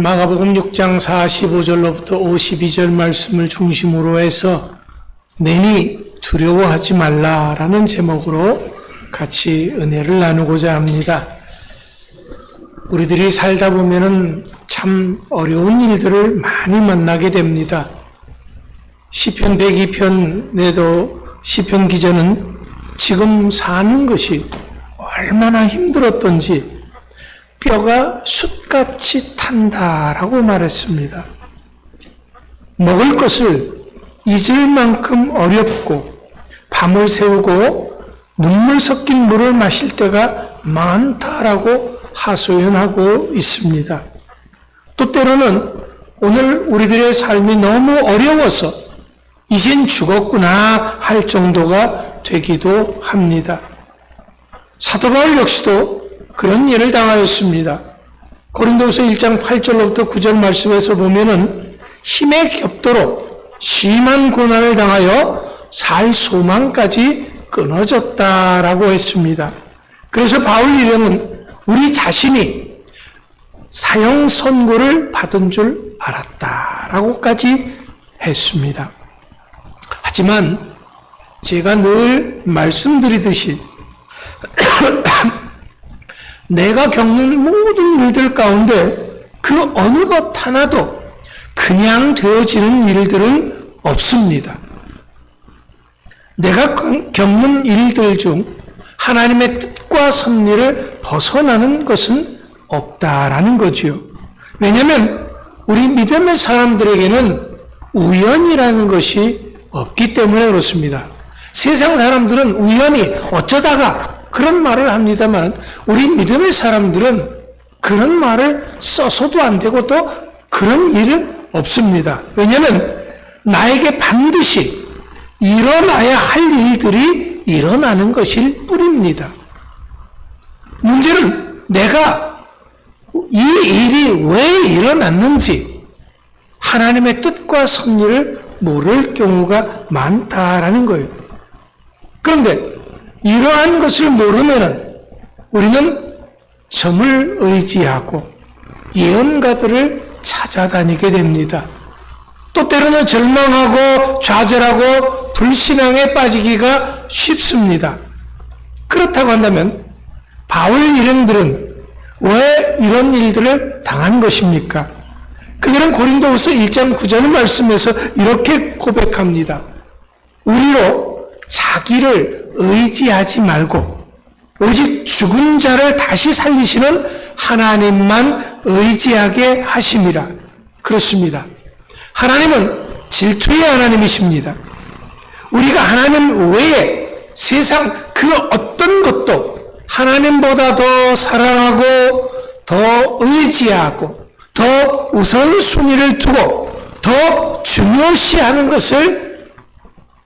마가복음 6장 45절로부터 52절 말씀을 중심으로 해서 내니 두려워하지 말라라는 제목으로 같이 은혜를 나누고자 합니다. 우리들이 살다 보면은 참 어려운 일들을 많이 만나게 됩니다. 시편 102편에도 시편 기자는 지금 사는 것이 얼마나 힘들었던지 뼈가 숯같이 탄다라고 말했습니다. 먹을 것을 잊을 만큼 어렵고 밤을 새우고 눈물 섞인 물을 마실 때가 많다라고 하소연하고 있습니다. 또 때로는 오늘 우리들의 삶이 너무 어려워서 이젠 죽었구나 할 정도가 되기도 합니다. 사도 바울 역시도 그런 일을 당하였습니다. 고린도후서 1장 8절로부터 9절 말씀에서 보면은 힘에 겹도록 심한 고난을 당하여 살 소망까지 끊어졌다라고 했습니다. 그래서 바울 일행은 우리 자신이 사형 선고를 받은 줄 알았다라고까지 했습니다. 하지만 제가 늘 말씀드리듯이 내가 겪는 모든 일들 가운데 그 어느 것 하나도 그냥 되어지는 일들은 없습니다. 내가 겪는 일들 중 하나님의 뜻과 섭리를 벗어나는 것은 없다라는 거지요. 왜냐하면 우리 믿음의 사람들에게는 우연이라는 것이 없기 때문에 그렇습니다. 세상 사람들은 우연히 어쩌다가 그런 말을 합니다만 우리 믿음의 사람들은 그런 말을 써서도 안 되고 또 그런 일은 없습니다. 왜냐하면 나에게 반드시 일어나야 할 일들이 일어나는 것일 뿐입니다. 문제는 내가 이 일이 왜 일어났는지 하나님의 뜻과 섭리를 모를 경우가 많다라는 거예요. 그런데 이러한 것을 모르면 우리는 점을 의지하고 예언가들을 찾아다니게 됩니다. 또 때로는 절망하고 좌절하고 불신앙에 빠지기가 쉽습니다. 그렇다고 한다면 바울 일행들은 왜 이런 일들을 당한 것입니까? 그들은 고린도후서 1장 9절 말씀에서 이렇게 고백합니다. 우리로 자기를 의지하지 말고 오직 죽은 자를 다시 살리시는 하나님만 의지하게 하심이라. 그렇습니다. 하나님은 질투의 하나님이십니다. 우리가 하나님 외에 세상 그 어떤 것도 하나님보다 더 사랑하고 더 의지하고 더 우선순위를 두고 더 중요시하는 것을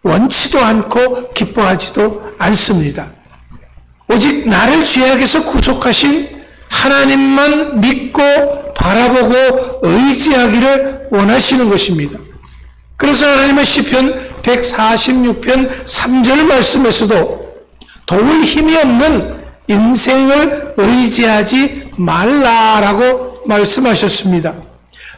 원치도 않고 기뻐하지도 않습니다. 오직 나를 죄악에서 구속하신 하나님만 믿고 바라보고 의지하기를 원하시는 것입니다. 그래서 하나님의 시편 146편 3절 말씀에서도 도울 힘이 없는 인생을 의지하지 말라라고 말씀하셨습니다.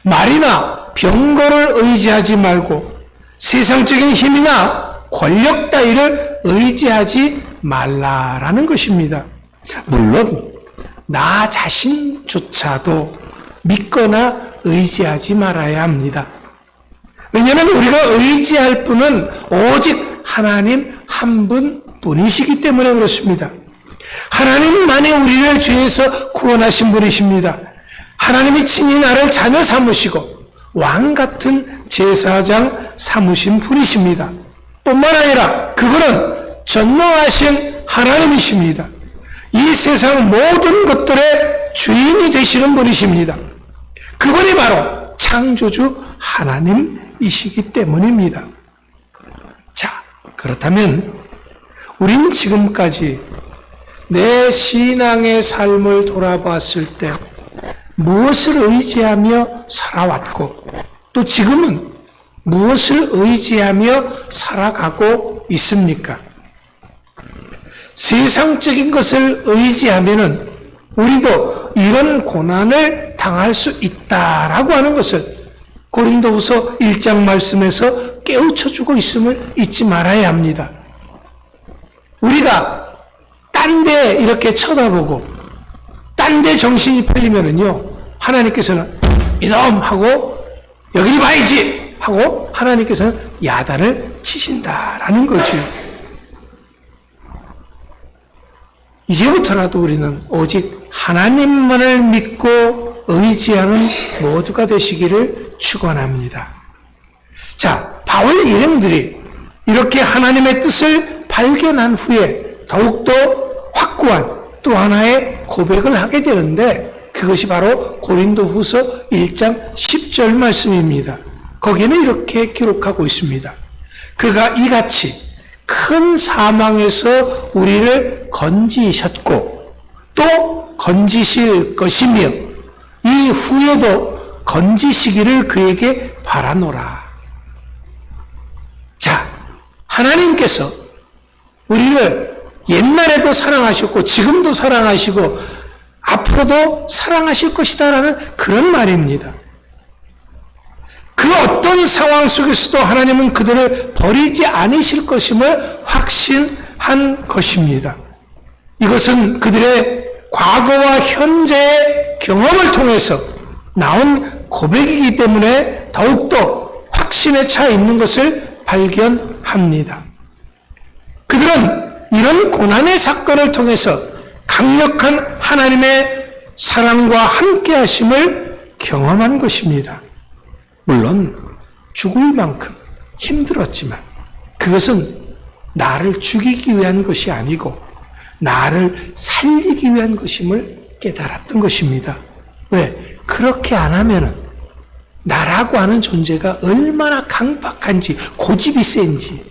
말이나 병거를 의지하지 말고 세상적인 힘이나 권력 따위를 의지하지 말라라는 것입니다. 물론 나 자신조차도 믿거나 의지하지 말아야 합니다. 왜냐하면 우리가 의지할 분은 오직 하나님 한 분뿐이시기 때문에 그렇습니다. 하나님만이 우리를 죄에서 구원하신 분이십니다. 하나님이 친히 나를 자녀 삼으시고 왕 같은 제사장 삼으신 분이십니다. 뿐만 아니라 그분은 전능하신 하나님이십니다. 이 세상 모든 것들의 주인이 되시는 분이십니다. 그분이 바로 창조주 하나님이시기 때문입니다. 자, 그렇다면 우린 지금까지 내 신앙의 삶을 돌아봤을 때 무엇을 의지하며 살아왔고 또 지금은 무엇을 의지하며 살아가고 있습니까? 세상적인 것을 의지하면은 우리도 이런 고난을 당할 수 있다라고 하는 것을 고린도후서 1장 말씀에서 깨우쳐주고 있음을 잊지 말아야 합니다. 우리가 딴 데 이렇게 쳐다보고 딴 데 정신이 팔리면은요, 하나님께서는 이놈 하고 여기를 봐야지 하고 하나님께서는 야단을 치신다라는 거죠. 이제부터라도 우리는 오직 하나님만을 믿고 의지하는 모두가 되시기를 축원합니다. 자, 바울 일행들이 이렇게 하나님의 뜻을 발견한 후에 더욱더 확고한 또 하나의 고백을 하게 되는데, 그것이 바로 고린도후서 1장 10절 말씀입니다. 거기는 이렇게 기록하고 있습니다. 그가 이같이 큰 사망에서 우리를 건지셨고 또 건지실 것이며 이 후에도 건지시기를 그에게 바라노라. 자, 하나님께서 우리를 옛날에도 사랑하셨고 지금도 사랑하시고 앞으로도 사랑하실 것이다라는 그런 말입니다. 그 어떤 상황 속에서도 하나님은 그들을 버리지 않으실 것임을 확신한 것입니다. 이것은 그들의 과거와 현재의 경험을 통해서 나온 고백이기 때문에 더욱더 확신에 차 있는 것을 발견합니다. 그들은 이런 고난의 사건을 통해서 강력한 하나님의 사랑과 함께 하심을 경험한 것입니다. 물론 죽을 만큼 힘들었지만 그것은 나를 죽이기 위한 것이 아니고 나를 살리기 위한 것임을 깨달았던 것입니다. 왜? 그렇게 안 하면은 나라고 하는 존재가 얼마나 강박한지 고집이 센지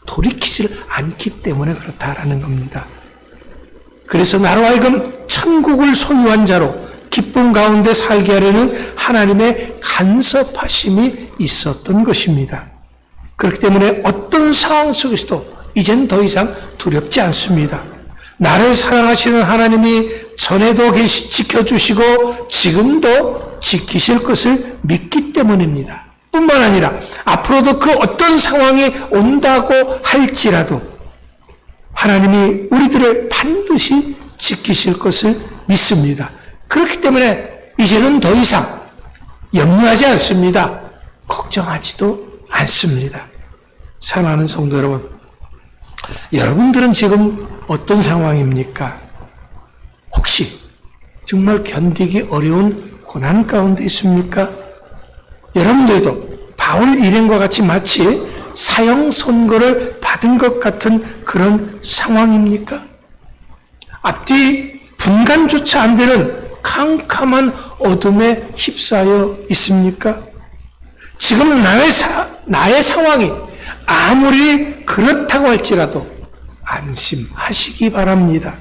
돌이키질 않기 때문에 그렇다라는 겁니다. 그래서 나로 하여금 천국을 소유한 자로 기쁨 가운데 살게 하려는 하나님의 간섭하심이 있었던 것입니다. 그렇기 때문에 어떤 상황 속에서도 이젠 더 이상 두렵지 않습니다. 나를 사랑하시는 하나님이 전에도 지켜주시고 지금도 지키실 것을 믿기 때문입니다. 뿐만 아니라 앞으로도 그 어떤 상황이 온다고 할지라도 하나님이 우리들을 반드시 지키실 것을 믿습니다. 그렇기 때문에 이제는 더 이상 염려하지 않습니다. 걱정하지도 않습니다. 사랑하는 성도 여러분, 여러분들은 지금 어떤 상황입니까? 혹시 정말 견디기 어려운 고난 가운데 있습니까? 여러분들도 바울 일행과 같이 마치 사형 선고를 받은 것 같은 그런 상황입니까? 앞뒤 분간조차 안 되는 캄캄한 어둠에 휩싸여 있습니까? 지금 나의 상황이 아무리 그렇다고 할지라도 안심하시기 바랍니다.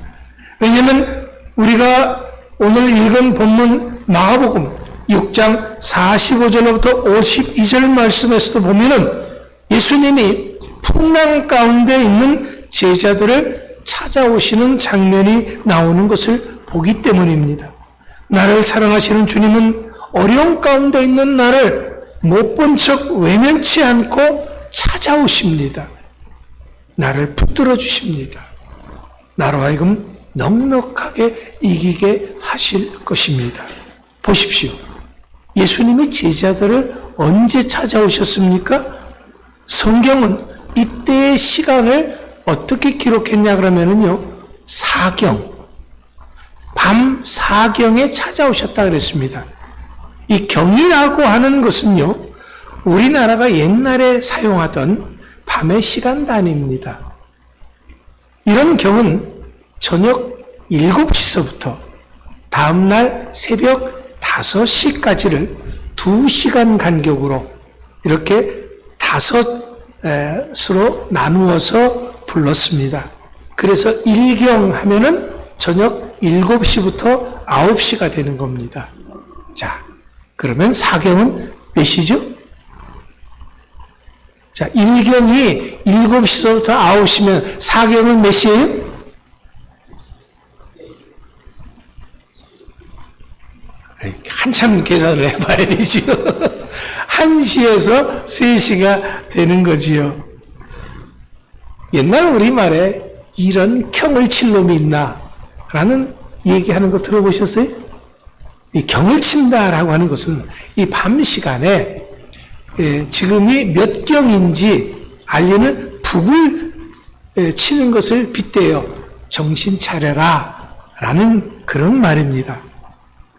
왜냐하면 우리가 오늘 읽은 본문 마가복음 6장 45절로부터 52절 말씀에서도 보면은 예수님이 풍랑 가운데 있는 제자들을 찾아오시는 장면이 나오는 것을 보기 때문입니다. 나를 사랑하시는 주님은 어려움 가운데 있는 나를 못 본 척 외면치 않고 찾아오십니다. 나를 붙들어 주십니다. 나로 하여금 넉넉하게 이기게 하실 것입니다. 보십시오. 예수님이 제자들을 언제 찾아오셨습니까? 성경은 이때의 시간을 어떻게 기록했냐 그러면은요, 사경, 밤 사경에 찾아오셨다 그랬습니다. 이 경이라고 하는 것은요, 우리나라가 옛날에 사용하던 밤의 시간 단위입니다. 이런 경은 저녁 7시서부터 다음날 새벽 5시까지를 2시간 간격으로 이렇게 5수로 나누어서 불렀습니다. 그래서 일경 하면은 저녁 7시부터 9시가 되는 겁니다. 자, 그러면 사경은 몇 시죠? 자, 일경이 7시서부터 9시면 사경은 몇 시예요? 한참 한참 계산을 해봐야 되지요. 1시에서 3시가 되는 거지요. 옛날 우리말에 이런 경을 칠 놈이 있나? 라는 얘기하는 거 들어보셨어요? 이 경을 친다라고 하는 것은 이 밤 시간에 지금이 몇 경인지 알리는 북을 치는 것을 빗대어 정신 차려라 라는 그런 말입니다.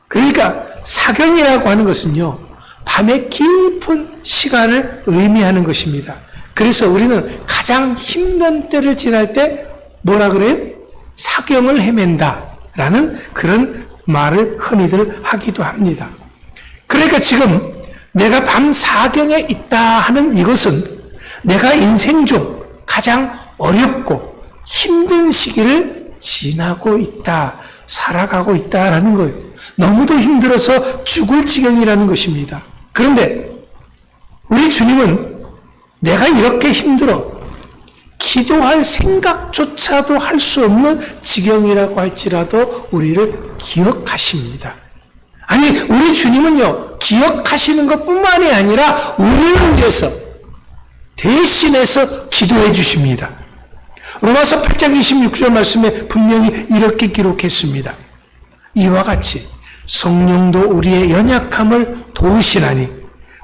그러니까 사경이라고 하는 것은요, 밤의 깊은 시간을 의미하는 것입니다. 그래서 우리는 가장 힘든 때를 지날 때 뭐라 그래요? 사경을 헤맨다 라는 그런 말을 흔히들 하기도 합니다. 그러니까 지금 내가 밤 사경에 있다 하는 이것은 내가 인생 중 가장 어렵고 힘든 시기를 지나고 있다, 살아가고 있다라는 거예요. 너무도 힘들어서 죽을 지경이라는 것입니다. 그런데 우리 주님은 내가 이렇게 힘들어 기도할 생각조차도 할 수 없는 지경이라고 할지라도 우리를 기억하십니다. 아니, 우리 주님은요, 기억하시는 것뿐만이 아니라 우리를 위해서 대신해서 기도해 주십니다. 로마서 8장 26절 말씀에 분명히 이렇게 기록했습니다. 이와 같이 성령도 우리의 연약함을 도우시나니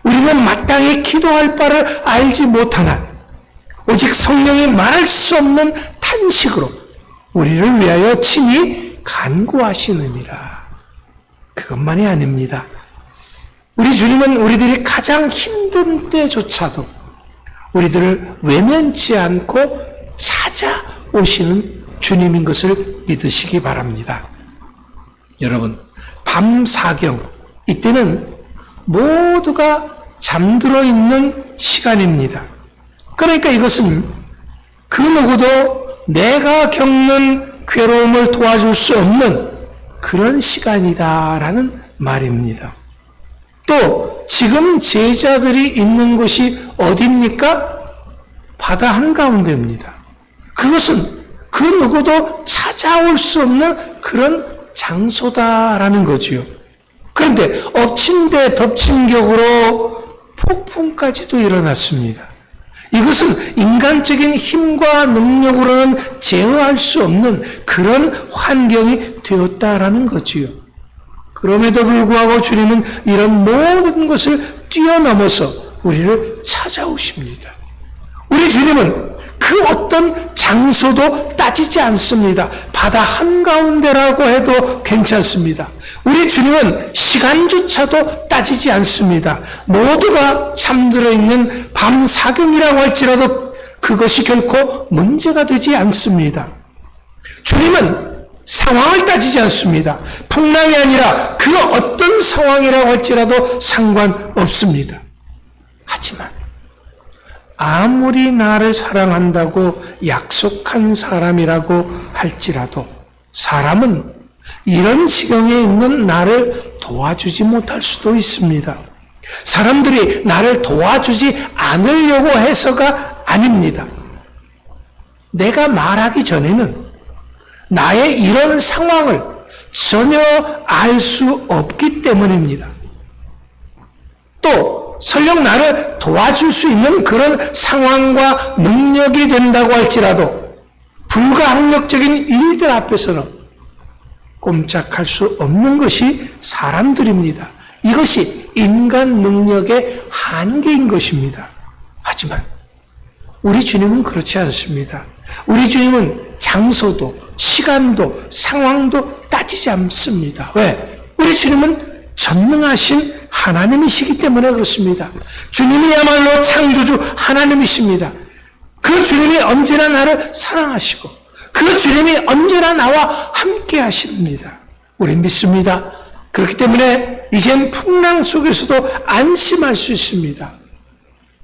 우리는 마땅히 기도할 바를 알지 못하나 오직 성령이 말할 수 없는 탄식으로 우리를 위하여 친히 간구하시느니라. 그것만이 아닙니다. 우리 주님은 우리들이 가장 힘든 때조차도 우리들을 외면치 않고 찾아오시는 주님인 것을 믿으시기 바랍니다. 여러분, 밤 사경, 이때는 모두가 잠들어 있는 시간입니다. 그러니까 이것은 그 누구도 내가 겪는 괴로움을 도와줄 수 없는 그런 시간이다라는 말입니다. 또 지금 제자들이 있는 곳이 어디입니까? 바다 한가운데입니다. 그것은 그 누구도 찾아올 수 없는 그런 장소다라는 거지요. 그런데 엎친 데 덮친 격으로 폭풍까지도 일어났습니다. 이것은 인간적인 힘과 능력으로는 제어할 수 없는 그런 환경이 되었다라는 거지요. 그럼에도 불구하고 주님은 이런 모든 것을 뛰어넘어서 우리를 찾아오십니다. 우리 주님은 그 어떤 장소도 따지지 않습니다. 바다 한가운데라고 해도 괜찮습니다. 우리 주님은 시간조차도 따지지 않습니다. 모두가 잠들어 있는 밤 사경이라고 할지라도 그것이 결코 문제가 되지 않습니다. 주님은 상황을 따지지 않습니다. 풍랑이 아니라 그 어떤 상황이라고 할지라도 상관없습니다. 하지만 아무리 나를 사랑한다고 약속한 사람이라고 할지라도 사람은 이런 지경에 있는 나를 도와주지 못할 수도 있습니다. 사람들이 나를 도와주지 않으려고 해서가 아닙니다. 내가 말하기 전에는 나의 이런 상황을 전혀 알 수 없기 때문입니다. 또 설령 나를 도와줄 수 있는 그런 상황과 능력이 된다고 할지라도 불가항력적인 일들 앞에서는 꼼짝할 수 없는 것이 사람들입니다. 이것이 인간 능력의 한계인 것입니다. 하지만 우리 주님은 그렇지 않습니다. 우리 주님은 장소도 시간도 상황도 따지지 않습니다. 왜? 우리 주님은 전능하신 하나님이시기 때문에 그렇습니다. 주님이야말로 창조주 하나님이십니다. 그 주님이 언제나 나를 사랑하시고 그 주님이 언제나 나와 함께 하십니다. 우린 믿습니다. 그렇기 때문에 이젠 풍랑 속에서도 안심할 수 있습니다.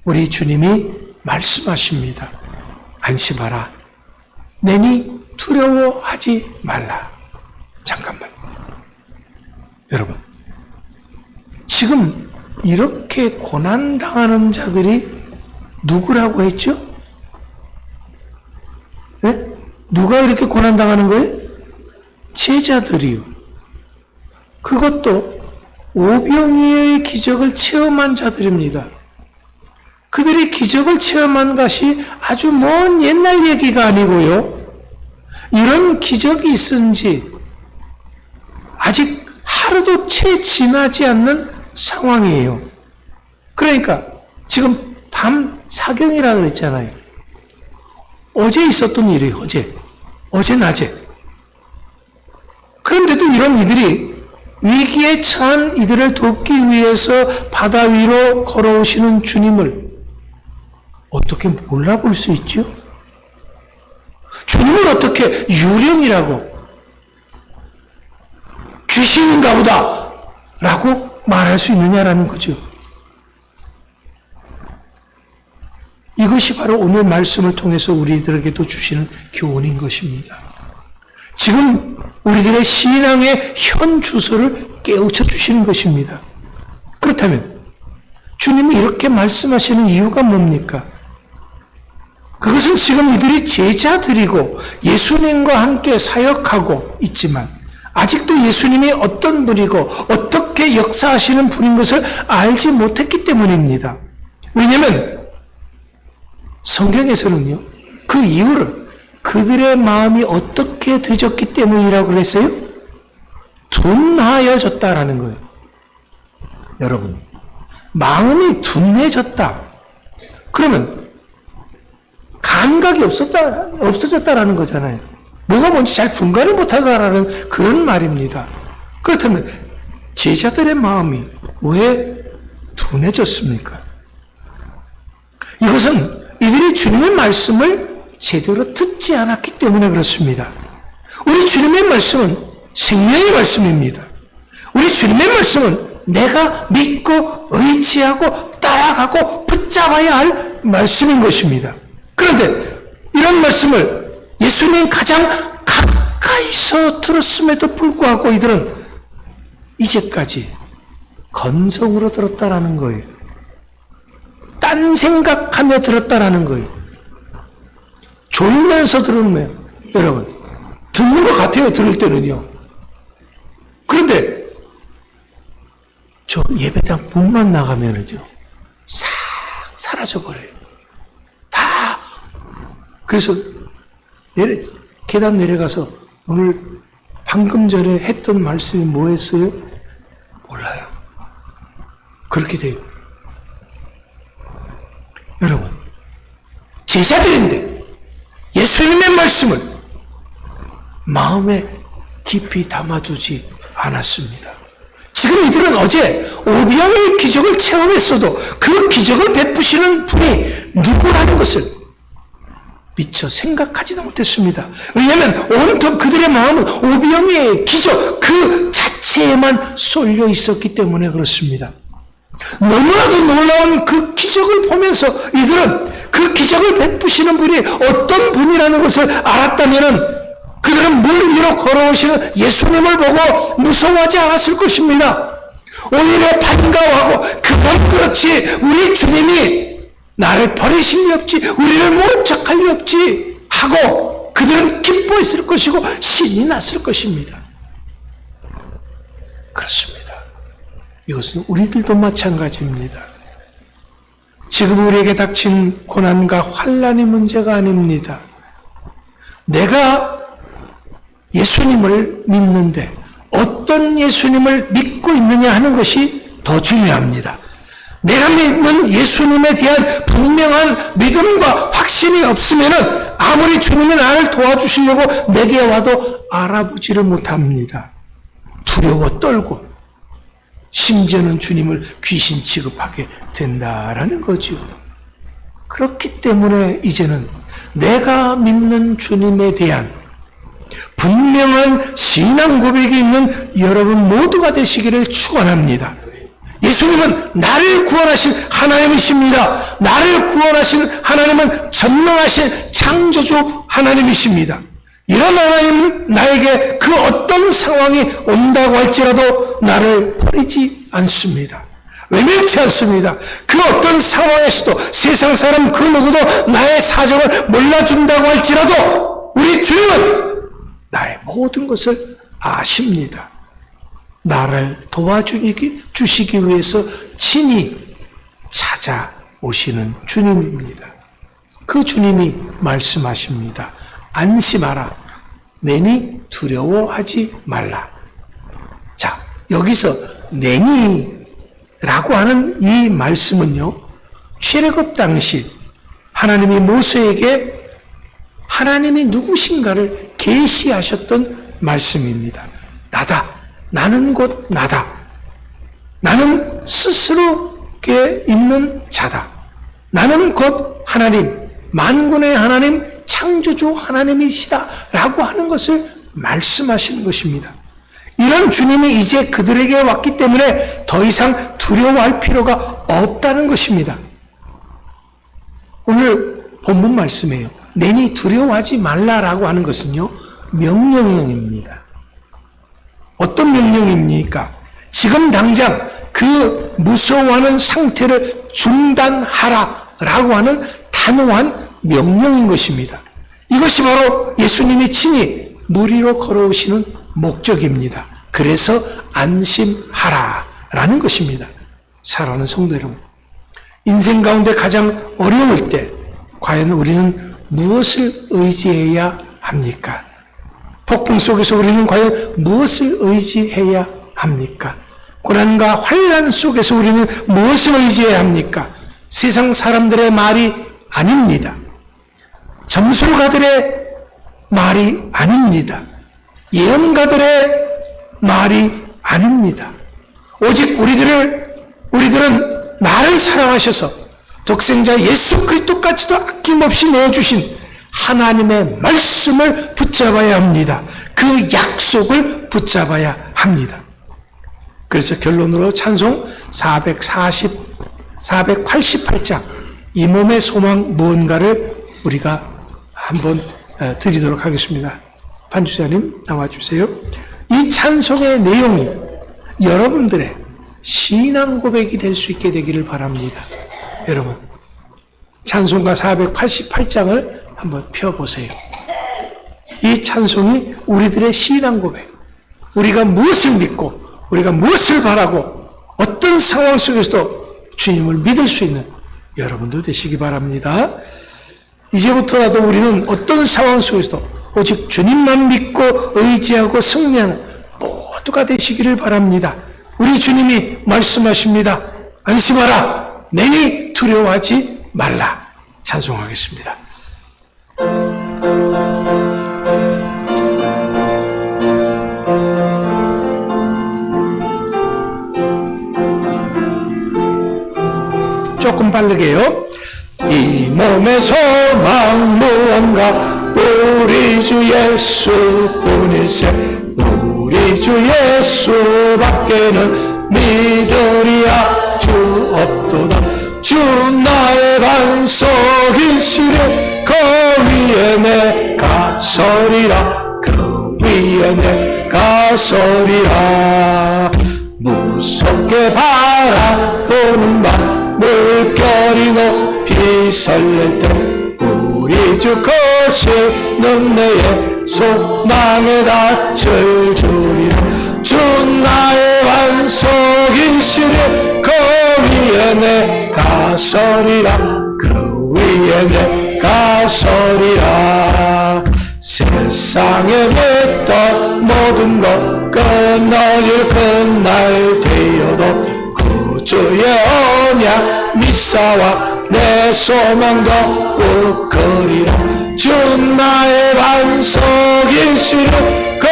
우리 주님이 말씀하십니다. 안심하라. 내니 두려워하지 말라. 잠깐만. 여러분, 지금 이렇게 고난당하는 자들이 누구라고 했죠? 네? 누가 이렇게 고난당하는 거예요? 제자들이요. 그것도 오병이어의 기적을 체험한 자들입니다. 그들이 기적을 체험한 것이 아주 먼 옛날 얘기가 아니고요. 이런 기적이 있은 지 아직 하루도 채 지나지 않는 상황이에요. 그러니까 지금 밤 사경이라 그랬잖아요. 어제 있었던 일이에요. 어제 낮에. 그런데도 이런 이들이 위기에 처한 이들을 돕기 위해서 바다 위로 걸어오시는 주님을 어떻게 몰라볼 수 있죠? 주님을 어떻게 유령이라고, 귀신인가 보다 라고 말할 수 있느냐라는 거죠. 이것이 바로 오늘 말씀을 통해서 우리들에게도 주시는 교훈인 것입니다. 지금 우리들의 신앙의 현 주소를 깨우쳐 주시는 것입니다. 그렇다면 주님이 이렇게 말씀하시는 이유가 뭡니까? 그것은 지금 이들이 제자들이고 예수님과 함께 사역하고 있지만 아직도 예수님이 어떤 분이고 어떻게 역사하시는 분인 것을 알지 못했기 때문입니다. 왜냐하면 성경에서는요, 그 이유를 그들의 마음이 어떻게 되졌기 때문이라고 그랬어요? 둔하여졌다라는 거예요. 여러분, 마음이 둔해졌다. 그러면 감각이 없어졌다라는 거잖아요. 뭐가 뭔지 잘 분간을 못하다라는 그런 말입니다. 그렇다면 제자들의 마음이 왜 둔해졌습니까? 이것은 이들이 주님의 말씀을 제대로 듣지 않았기 때문에 그렇습니다. 우리 주님의 말씀은 생명의 말씀입니다. 우리 주님의 말씀은 내가 믿고 의지하고 따라가고 붙잡아야 할 말씀인 것입니다. 그런데 이런 말씀을 예수님 가장 가까이서 들었음에도 불구하고 이들은 이제까지 건성으로 들었다라는 거예요. 딴 생각하며 들었다라는 거예요. 졸면서 들으면 여러분 듣는 것 같아요. 들을 때는요. 그런데 저 예배당 문만 나가면은요 싹 사라져버려요. 다. 그래서 계단 내려가서 오늘 방금 전에 했던 말씀이 뭐였어요? 몰라요. 그렇게 돼요. 여러분, 제자들인데 예수님의 말씀을 마음에 깊이 담아두지 않았습니다. 지금 이들은 어제 오병이어의 기적을 체험했어도 그 기적을 베푸시는 분이 누구라는 것을 미처 생각하지도 못했습니다. 왜냐하면 온통 그들의 마음은 오병이어의 기적 그 자체에만 쏠려 있었기 때문에 그렇습니다. 너무나도 놀라운 그 기적을 보면서 이들은 그 기적을 베푸시는 분이 어떤 분이라는 것을 알았다면 그들은 물 위로 걸어오시는 예수님을 보고 무서워하지 않았을 것입니다. 오히려 반가워하고 그건 그렇지, 우리 주님이 나를 버리실 리 없지, 우리를 모른 척할 리 없지 하고 그들은 기뻐했을 것이고 신이 났을 것입니다. 그렇습니다. 이것은 우리들도 마찬가지입니다. 지금 우리에게 닥친 고난과 환난이 문제가 아닙니다. 내가 예수님을 믿는데 어떤 예수님을 믿고 있느냐 하는 것이 더 중요합니다. 내가 믿는 예수님에 대한 분명한 믿음과 확신이 없으면 아무리 주님이 나를 도와주시려고 내게 와도 알아보지를 못합니다. 두려워 떨고 심지어는 주님을 귀신 취급하게 된다라는 거죠. 그렇기 때문에 이제는 내가 믿는 주님에 대한 분명한 신앙 고백이 있는 여러분 모두가 되시기를 축원합니다. 예수님은 나를 구원하신 하나님이십니다. 나를 구원하신 하나님은 전능하신 창조주 하나님이십니다. 이런 하나님은 나에게 그 어떤 상황이 온다고 할지라도 나를 버리지 않습니다. 외면치 않습니다. 그 어떤 상황에서도 세상 사람 그 누구도 나의 사정을 몰라준다고 할지라도 우리 주님은 나의 모든 것을 아십니다. 나를 도와주시기 위해서 친히 찾아오시는 주님입니다. 그 주님이 말씀하십니다. 안심하라. 내니 두려워하지 말라. 자, 여기서 내니라고 하는 이 말씀은요, 출애굽 당시 하나님이 모세에게 하나님이 누구신가를 계시하셨던 말씀입니다. 나다. 나는 곧 나다. 나는 스스로에 있는 자다. 나는 곧 하나님, 만군의 하나님, 창조주 하나님이시다 라고 하는 것을 말씀하시는 것입니다. 이런 주님이 이제 그들에게 왔기 때문에 더 이상 두려워할 필요가 없다는 것입니다. 오늘 본문 말씀이에요. 내니 두려워하지 말라라고 하는 것은요, 명령입니다. 어떤 명령입니까? 지금 당장 그 무서워하는 상태를 중단하라라고 하는 단호한 명령인 것입니다. 이것이 바로 예수님이 친히 물 위로 걸어오시는 목적입니다. 그래서 안심하라라는 것입니다. 사랑하는 성도 여러분, 인생 가운데 가장 어려울 때 과연 우리는 무엇을 의지해야 합니까? 폭풍 속에서 우리는 과연 무엇을 의지해야 합니까? 고난과 환난 속에서 우리는 무엇을 의지해야 합니까? 세상 사람들의 말이 아닙니다. 점술가들의 말이 아닙니다. 예언가들의 말이 아닙니다. 오직 우리들은 나를 사랑하셔서 독생자 예수 그리스도까지도 아낌없이 내어주신 하나님의 말씀을 붙잡아야 합니다. 그 약속을 붙잡아야 합니다. 그래서 결론으로 찬송 488장 이 몸의 소망 무언가를 우리가 한번 드리도록 하겠습니다. 반주자님 나와주세요. 이 찬송의 내용이 여러분들의 신앙 고백이 될 수 있게 되기를 바랍니다. 여러분, 찬송가 488장을 한번 펴보세요. 이 찬송이 우리들의 신앙 고백, 우리가 무엇을 믿고 우리가 무엇을 바라고 어떤 상황 속에서도 주님을 믿을 수 있는 여러분들 되시기 바랍니다. 이제부터라도 우리는 어떤 상황 속에서도 오직 주님만 믿고 의지하고 승리하는 모두가 되시기를 바랍니다. 우리 주님이 말씀하십니다. 안심하라. 내니 두려워하지 말라. 찬송하겠습니다. 조금 빠르게요. 이 몸의 소망 무언가 우리 주 예수뿐일세. 우리 주 예수밖에는 믿으리야 주 없도다. 주 나의 반석이시래. 그 위에 내가 서리라. 그 위에 내가 서리라. 무섭게 바라보는 밤 물결이 높이 설렐 때 우리 주 거시는 내의 소망에 닻을 주리라. 주 나의 반석이시래. 그 위에 내가 서리라. 그 위에 내가 서리라. 세상에 맺던 모든 것 끊어질 그날 되어도 구주의 언약 미사와 내 소망도 우거리라. 주 나의 반석이시래. 그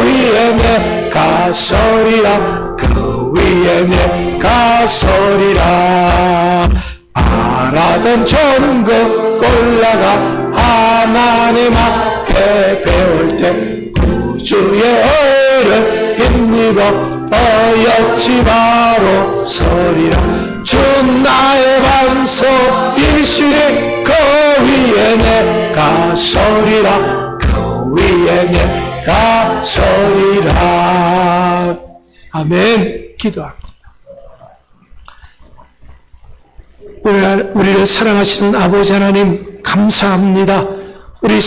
위에 내가 서리라. 그 위에 내가 서리라. 바라던 천국 올라가 하나님 앞에 배울 때 구주의 의를 힘입어 어여치 바로 서리라. 주 나의 반석이시래. 그 위에 내가 서리라. 그 위에 내가 서리라. 아멘. 기도합니다. 우리를 사랑하시는 아버지 하나님 감사합니다. 우리